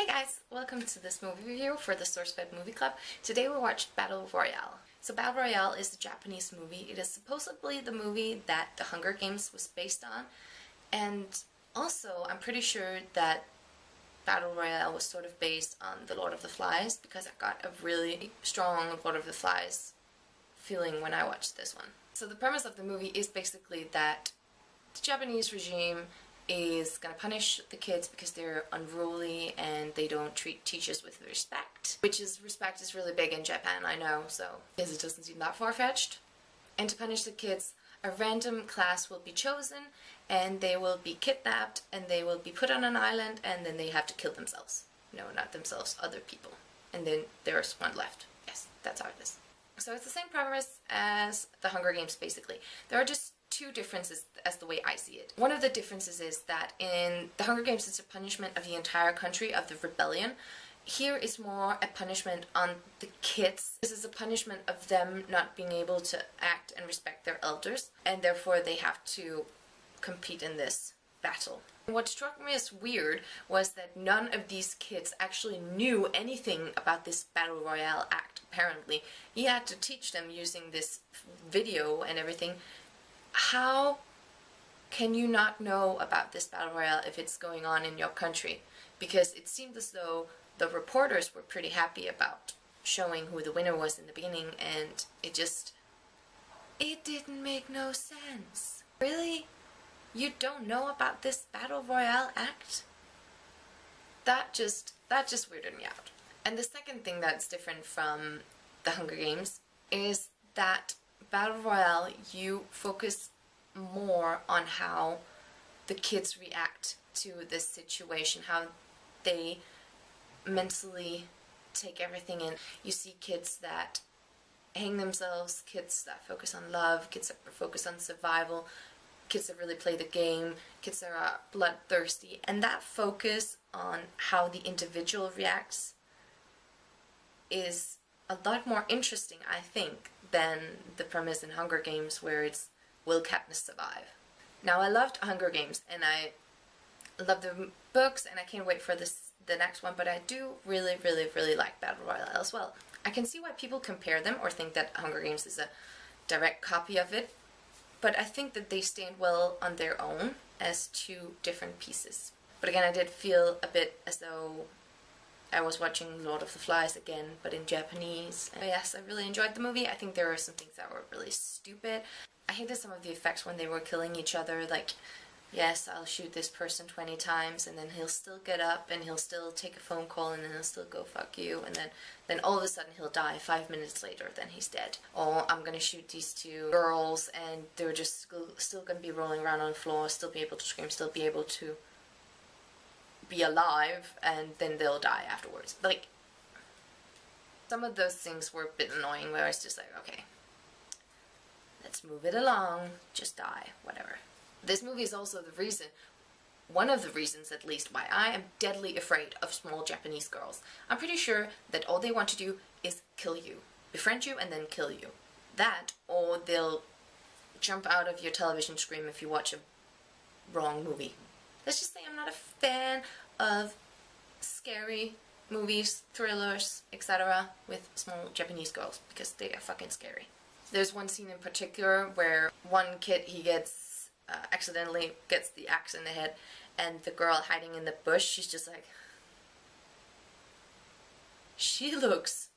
guys, welcome to this movie review for the SourceFed Movie Club. Today we watched Battle Royale. So Battle Royale is a Japanese movie. It is supposedly the movie that The Hunger Games was based on. And also, I'm pretty sure that Battle Royale was sort of based on The Lord of the Flies, because I got a really strong Lord of the Flies feeling when I watched this one. So the premise of the movie is basically that the Japanese regime is going to punish the kids because they're unruly and they don't treat teachers with respect. Respect is really big in Japan, I know, so because it doesn't seem that far-fetched. And to punish the kids, a random class will be chosen and they will be kidnapped and they will be put on an island and then they have to kill themselves. No, not themselves, other people. And then there's one left. Yes, that's how it is. So it's the same premise as The Hunger Games, basically. There are just two differences as the way I see it. One of the differences is that in The Hunger Games it's a punishment of the entire country, of the rebellion. Here is more a punishment on the kids. This is a punishment of them not being able to act and respect their elders, and therefore they have to compete in this battle. What struck me as weird was that none of these kids actually knew anything about this Battle Royale act, apparently. He had to teach them using this video and everything. How can you not know about this Battle Royale if it's going on in your country? Because it seemed as though the reporters were pretty happy about showing who the winner was in the beginning, and it didn't make no sense. Really? You don't know about this Battle Royale act? That just weirded me out. And the second thing that's different from The Hunger Games is that Battle Royale, you focus more on how the kids react to this situation, how they mentally take everything in. You see kids that hang themselves, kids that focus on love, kids that focus on survival, kids that really play the game, kids that are bloodthirsty, and that focus on how the individual reacts is a lot more interesting, I think, than the premise in Hunger Games where it's, will Katniss survive? Now, I loved Hunger Games and I love the books and I can't wait for the next one, but I do really like Battle Royale as well. I can see why people compare them or think that Hunger Games is a direct copy of it, but I think that they stand well on their own as two different pieces. But again, I did feel a bit as though I was watching Lord of the Flies again, but in Japanese. And yes, I really enjoyed the movie. I think there were some things that were really stupid. I hated some of the effects when they were killing each other, like, yes, I'll shoot this person 20 times and then he'll still get up and he'll still take a phone call and then he'll still go fuck you, and then all of a sudden he'll die 5 minutes later, then he's dead. Or I'm gonna shoot these two girls and they're just still gonna be rolling around on the floor, still be able to scream, still be able to be alive, and then they'll die afterwards. Like, some of those things were a bit annoying where it's just like, okay, let's move it along, just die, whatever. This movie is also the reason, one of the reasons at least, why I am deadly afraid of small Japanese girls. I'm pretty sure that all they want to do is kill you, befriend you, and then kill you. That, or they'll jump out of your television screen if you watch a wrong movie. Let's just say I'm not a fan of scary movies, thrillers, etc. with small Japanese girls, because they are fucking scary. There's one scene in particular where one kid, he gets, accidentally gets the axe in the head, and the girl hiding in the bush, she's just like, she looks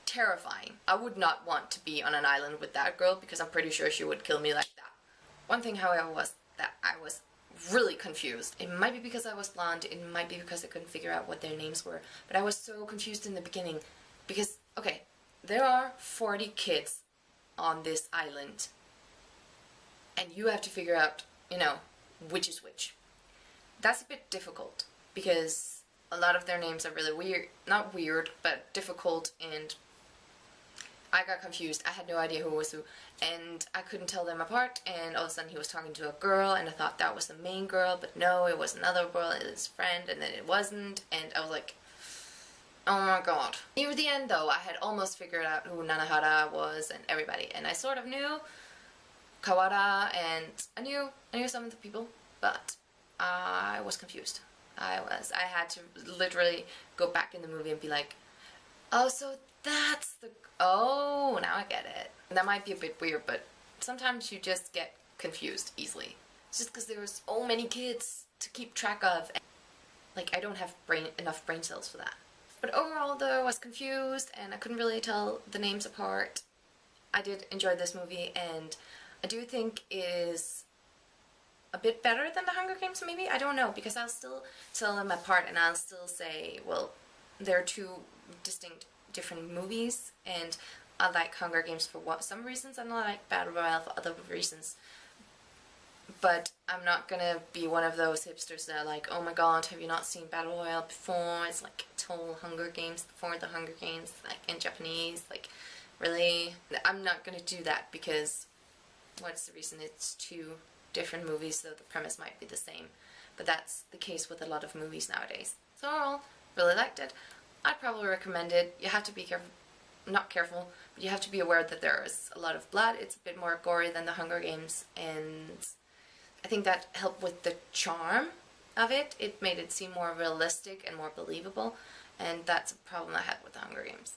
terrifying. I would not want to be on an island with that girl, because I'm pretty sure she would kill me like that. One thing, however, was that I was really confused. It might be because I was blonde, it might be because I couldn't figure out what their names were, but I was so confused in the beginning, because, okay, there are 40 kids on this island, and you have to figure out, you know, which is which. That's a bit difficult, because a lot of their names are really weird, not weird, but difficult, and I got confused. I had no idea who was who, and I couldn't tell them apart, and all of a sudden he was talking to a girl, and I thought that was the main girl, but no, it was another girl, his friend, and then it wasn't, and I was like, oh my god. Near the end though, I had almost figured out who Nanahara was and everybody, and I sort of knew Kawara, and I knew some of the people, but I was confused. I was. I had to literally go back in the movie and be like, oh, so that's the... Oh, now I get it. And that might be a bit weird, but sometimes you just get confused easily. It's just because there were so many kids to keep track of. Like, I don't have enough brain cells for that. But overall, though, I was confused and I couldn't really tell the names apart. I did enjoy this movie, and I do think it is a bit better than The Hunger Games, maybe? I don't know, because I'll still tell them apart and I'll still say, well, they're two distinct different movies, and I like Hunger Games for some reasons and I like Battle Royale for other reasons. But I'm not gonna be one of those hipsters that are like, oh my god, have you not seen Battle Royale before? It's like total Hunger Games before the Hunger Games, like in Japanese, like, really? I'm not gonna do that because, what's the reason? It's two different movies, so the premise might be the same. But that's the case with a lot of movies nowadays. So overall, really liked it. I'd probably recommend it. You have to be careful, not careful, but you have to be aware that there is a lot of blood. It's a bit more gory than the Hunger Games, and I think that helped with the charm of it. It made it seem more realistic and more believable, and that's a problem I had with the Hunger Games.